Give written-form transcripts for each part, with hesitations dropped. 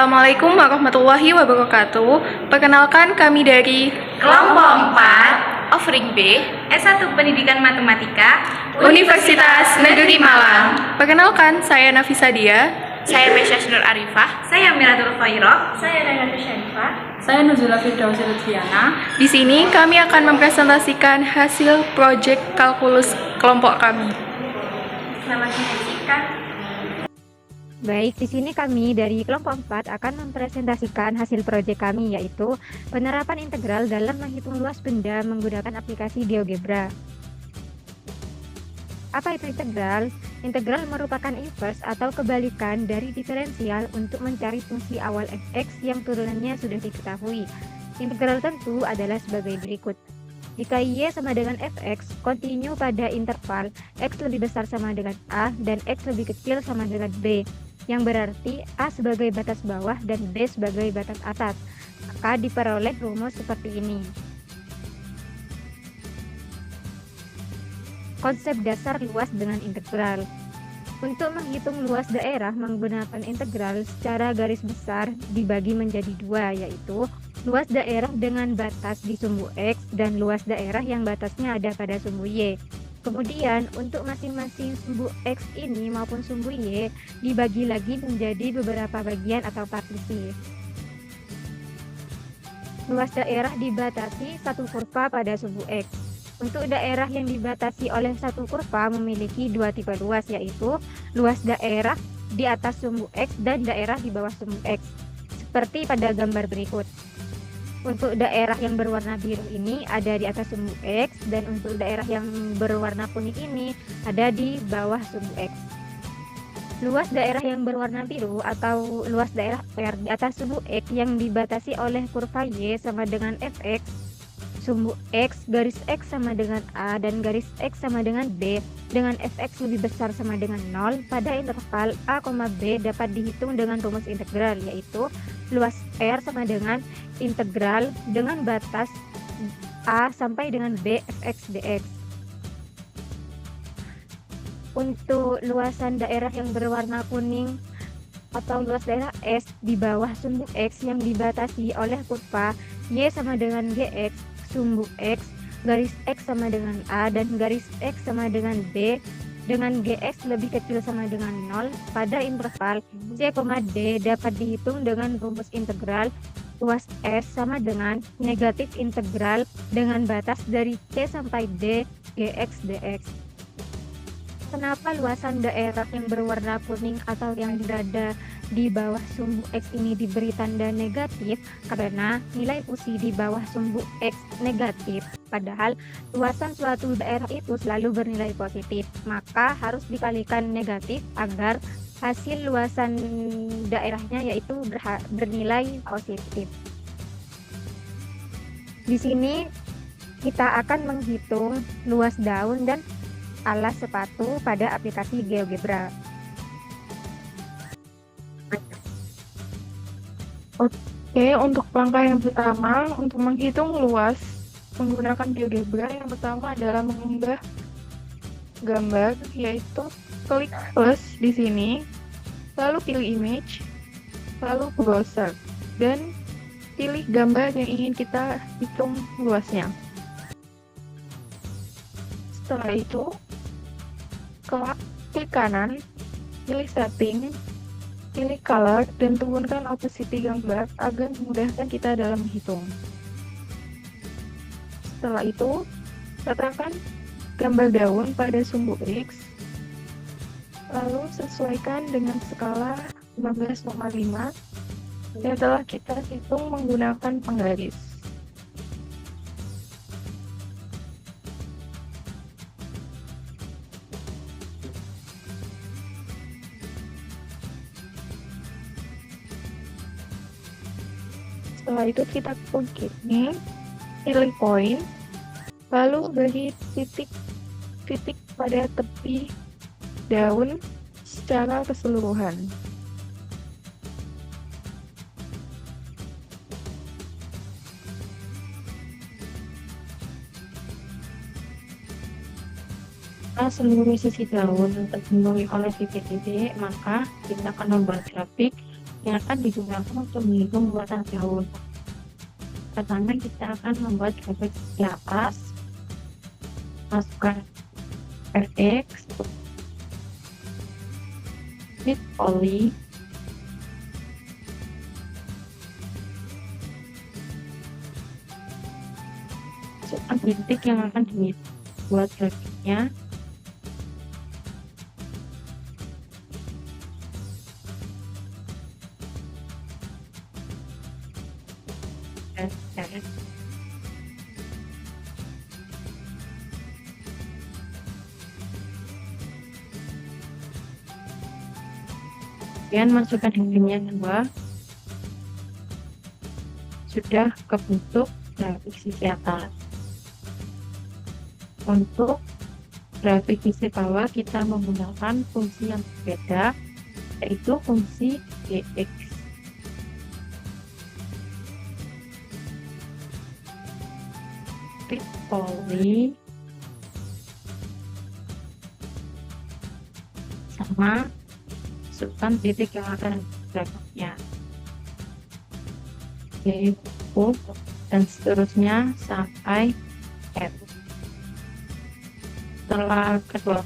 Assalamualaikum warahmatullahi wabarakatuh. Perkenalkan kami dari Kelompok 4 Offering B S1 Pendidikan Matematika Universitas Negeri Malang. Perkenalkan, saya Nafisa Dia. Saya Mesya Nur Arifah. Saya Miratul Khairah. Saya Nagata Syarifah. Saya Nuzula Firdausi Lutfiana. Di sini kami akan mempresentasikan hasil proyek kalkulus kelompok kami. Selamat menyaksikan. Baik, di sini kami dari kelompok 4 akan mempresentasikan hasil proyek kami, yaitu penerapan integral dalam menghitung luas benda menggunakan aplikasi GeoGebra. Apa itu integral? Integral merupakan inverse atau kebalikan dari diferensial untuk mencari fungsi awal fx yang turunannya sudah diketahui. Integral tentu adalah sebagai berikut. Jika y sama dengan fx, kontinu pada interval x lebih besar sama dengan a dan x lebih kecil sama dengan b, yang berarti a sebagai batas bawah dan b sebagai batas atas, maka diperoleh rumus seperti ini. Konsep dasar luas dengan integral. Untuk menghitung luas daerah menggunakan integral secara garis besar dibagi menjadi dua, yaitu luas daerah dengan batas di sumbu x dan luas daerah yang batasnya ada pada sumbu y. Kemudian untuk masing-masing sumbu x ini maupun sumbu y dibagi lagi menjadi beberapa bagian atau partisi. Luas daerah dibatasi satu kurva pada sumbu x. Untuk daerah yang dibatasi oleh satu kurva memiliki dua tipe luas, yaitu luas daerah di atas sumbu x dan daerah di bawah sumbu x, seperti pada gambar berikut. Untuk daerah yang berwarna biru ini ada di atas sumbu x, dan untuk daerah yang berwarna kuning ini ada di bawah sumbu x. Luas daerah yang berwarna biru atau luas daerah R di atas sumbu x yang dibatasi oleh kurva y sama dengan fx, sumbu x, garis x sama dengan a, dan garis x sama dengan b, dengan fx lebih besar sama dengan 0 pada interval a, b dapat dihitung dengan rumus integral, yaitu luas R sama dengan integral dengan batas a sampai dengan b fx dx. Untuk luasan daerah yang berwarna kuning atau luas daerah S di bawah sumbu x yang dibatasi oleh kurva y sama dengan gx, sumbu x, garis x sama dengan a, dan garis x sama dengan b, dengan gx lebih kecil sama dengan 0 pada interval c, d dapat dihitung dengan rumus integral luas S sama dengan negatif integral dengan batas dari c sampai d gx dx. Kenapa luasan daerah yang berwarna kuning atau yang berada di bawah sumbu x ini diberi tanda negatif? Karena nilai fungsi di bawah sumbu x negatif, padahal luasan suatu daerah itu selalu bernilai positif, maka harus dikalikan negatif agar hasil luasan daerahnya yaitu bernilai positif. Di sini kita akan menghitung luas daun dan alas sepatu pada aplikasi GeoGebra. Oke, untuk langkah yang pertama untuk menghitung luas menggunakan GeoGebra, yang pertama adalah mengunggah gambar, yaitu klik plus di sini, lalu pilih image, lalu browser, dan pilih gambar yang ingin kita hitung luasnya. Setelah itu klik kanan, pilih setting, pilih color, dan turunkan opacity gambar agar memudahkan kita dalam menghitung. Setelah itu, letakkan gambar daun pada sumbu X, lalu sesuaikan dengan skala 15,5 yang telah kita hitung menggunakan penggaris. Setelah itu kita klik ini, pilih poin, lalu beri titik pada tepi daun secara keseluruhan. Jika seluruh sisi daun terpenuhi oleh titik-titik, maka kita akan membuat grafik yang akan digunakan untuk menghitung luasan daun. Pertama kita akan membuat grafik di atas, masukkan fx, fit poly, masukkan titik yang akan dibuat grafiknya, dan kemudian masukkan hingga 2, sudah kebentuk grafik sisi atas. Untuk grafik sisi bawah kita menggunakan fungsi yang berbeda, yaitu fungsi gx. Fit poly sama masukkan titik yang akan grafiknya, yaitu dan seterusnya sampai F. Setelah kedua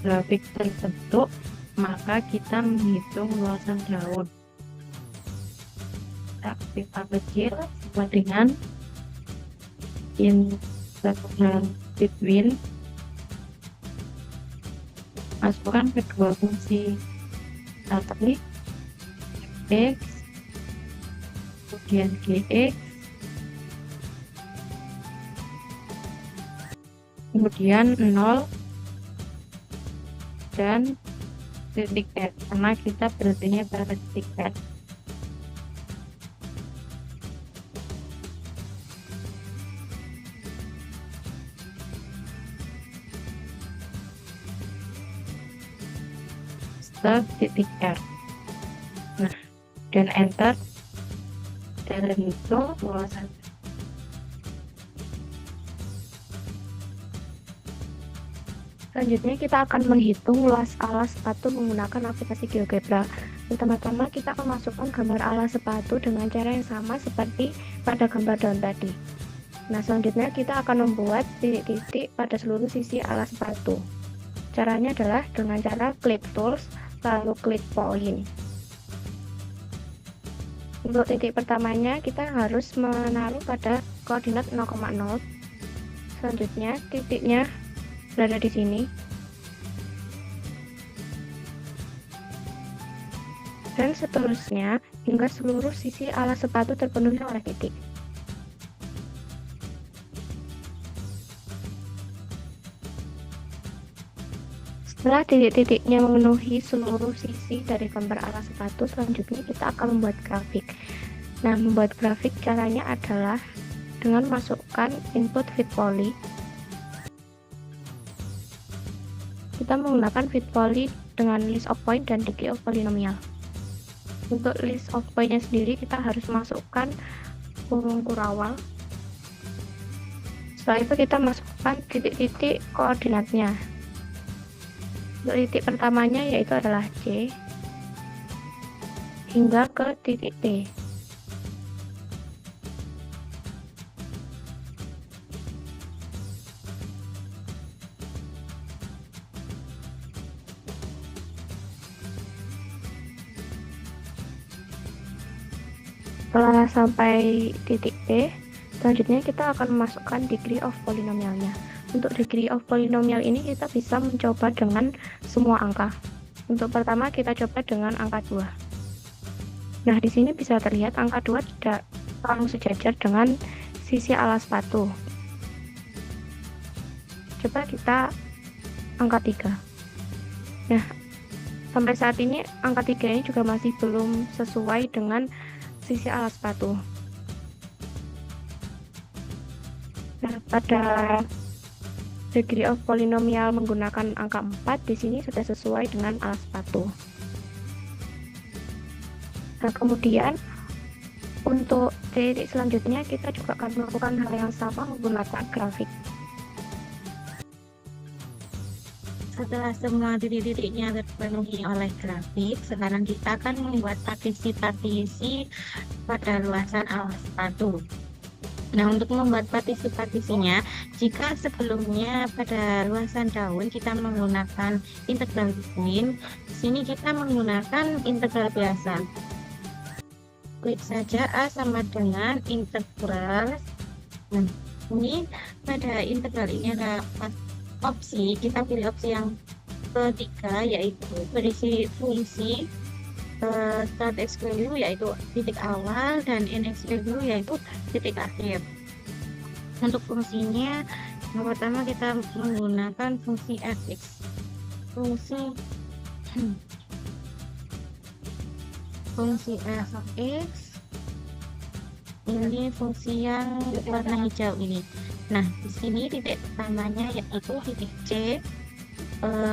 grafik terbentuk, maka kita menghitung luasan daun. Pipa kecil sama dengan interval between, masukkan kedua fungsi tadi x, kemudian gx, kemudian 0 dan titik F, karena kita berartinya pada titik F. Titik R. Nah, dan enter, dan itu luasan. Selanjutnya kita akan menghitung luas alas sepatu menggunakan aplikasi GeoGebra. Pertama-tama kita akan masukkan gambar alas sepatu dengan cara yang sama seperti pada gambar daun tadi. Nah, selanjutnya kita akan membuat titik-titik pada seluruh sisi alas sepatu. Caranya adalah dengan cara klik tools lalu klik point. Untuk titik pertamanya kita harus menaruh pada koordinat 0,0. Selanjutnya titiknya berada di sini. Dan seterusnya hingga seluruh sisi alas sepatu terpenuhi oleh titik. Setelah titik-titiknya memenuhi seluruh sisi dari gambar alas sepatu, selanjutnya kita akan membuat grafik. Nah, membuat grafik caranya adalah dengan masukkan input fit poly. Kita menggunakan fit poly dengan list of point dan degree of polynomial. Untuk list of point-nya sendiri kita harus masukkan kurung kurawal. Setelah itu kita masukkan titik-titik koordinatnya. Untuk titik pertamanya yaitu adalah C hingga ke titik T. Setelah sampai titik T, selanjutnya kita akan memasukkan degree of polynomialnya. Untuk degree of polynomial ini kita bisa mencoba dengan semua angka. Untuk pertama kita coba dengan angka 2. Nah, di sini bisa terlihat angka 2 tidak terlalu sejajar dengan sisi alas sepatu. Coba kita angka 3. Nah, sampai saat ini angka 3 ini juga masih belum sesuai dengan sisi alas sepatu. Nah, pada degree of polynomial menggunakan angka 4 di sini sudah sesuai dengan alas sepatu. Nah, kemudian untuk titik selanjutnya kita juga akan melakukan hal yang sama menggunakan grafik. setelah semua titik-titiknya terpenuhi oleh grafik, sekarang kita akan membuat partisi-partisi pada luasan alas sepatu. Nah, untuk membuat partisi-partisinya, jika sebelumnya pada luasan daun kita menggunakan integral point, di sini kita menggunakan integral biasa. Klik saja A sama dengan integral. Nah, ini pada integral ini ada opsi, kita pilih opsi yang ketiga, yaitu berisi fungsi start x value yaitu titik awal dan nx value yaitu titik akhir. Untuk fungsinya, yang pertama kita menggunakan fungsi fx. Fungsi fx ini fungsi yang warna hijau ini. Nah, di sini titik pertamanya yaitu titik c 0,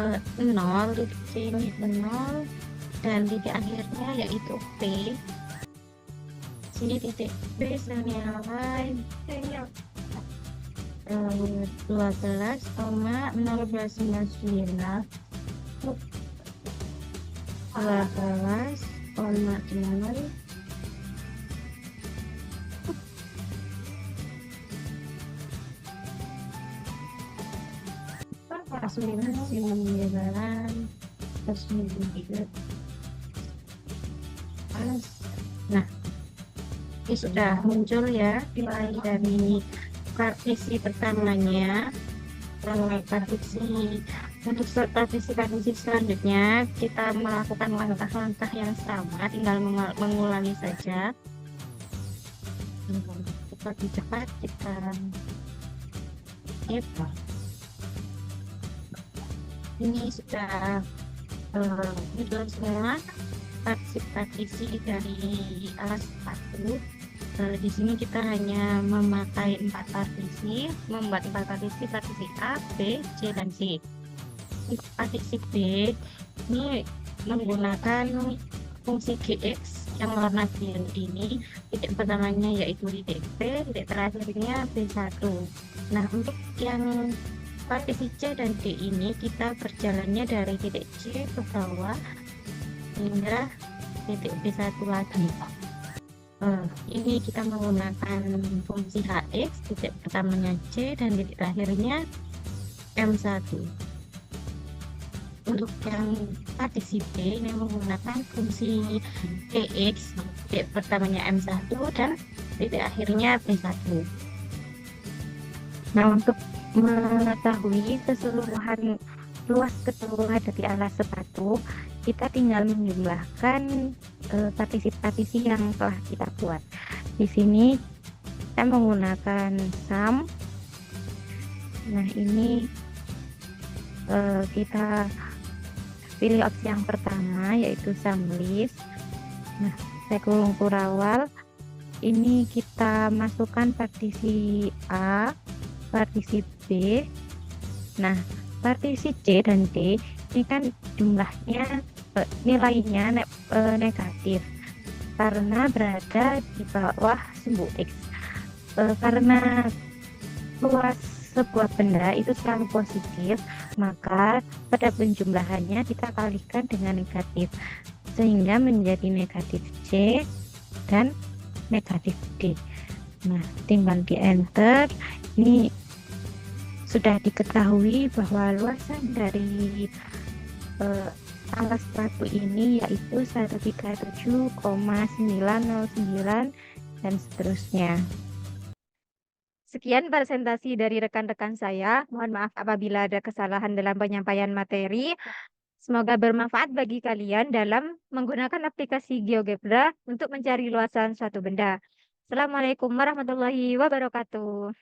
titik c ini 0, dan titik akhirnya yaitu P. Sini titik B senilai 12,099 Nah, ini sudah muncul ya, mulai dari partisi pertamanya, untuk partisi selanjutnya kita melakukan langkah-langkah yang sama, tinggal mengulangi saja. Cepat kita ini sudah muncul semua partisi dari alas sepatu. Di sini kita hanya memakai 4 partisi, membuat 4 partisi A, B, C, dan C. Untuk partisi B ini menggunakan fungsi gx yang warna biru ini. Titik pertamanya yaitu titik P, titik terakhirnya B1. Nah, untuk yang partisi C dan D ini kita berjalannya dari titik C ke bawah hingga titik B1 lagi. Ini kita menggunakan fungsi hx, titik pertamanya C dan titik terakhirnya M1. Untuk yang partisi B ini menggunakan fungsi px, titik pertamanya M1 dan titik akhirnya B1. Nah, untuk mengetahui keseluruhan luas keseluruhan dari alas sepatu, kita tinggal menjumlahkan partisi-partisi yang telah kita buat. Di sini kita menggunakan sum. Nah, ini kita pilih opsi yang pertama yaitu sum list. Nah, kurung kurawal ini kita masukkan partisi A, partisi B. Nah, partisi C dan D ini kan jumlahnya nilainya negatif karena berada di bawah sumbu X. Karena luas sebuah benda itu selalu positif, maka pada penjumlahannya kita kalikan dengan negatif sehingga menjadi negatif C dan negatif D. Nah, tinggal di enter. Ini sudah diketahui bahwa luasan dari alas sepatu ini yaitu 137,909 dan seterusnya. Sekian presentasi dari rekan-rekan saya. Mohon maaf apabila ada kesalahan dalam penyampaian materi. Semoga bermanfaat bagi kalian dalam menggunakan aplikasi GeoGebra untuk mencari luasan suatu benda. Assalamualaikum warahmatullahi wabarakatuh.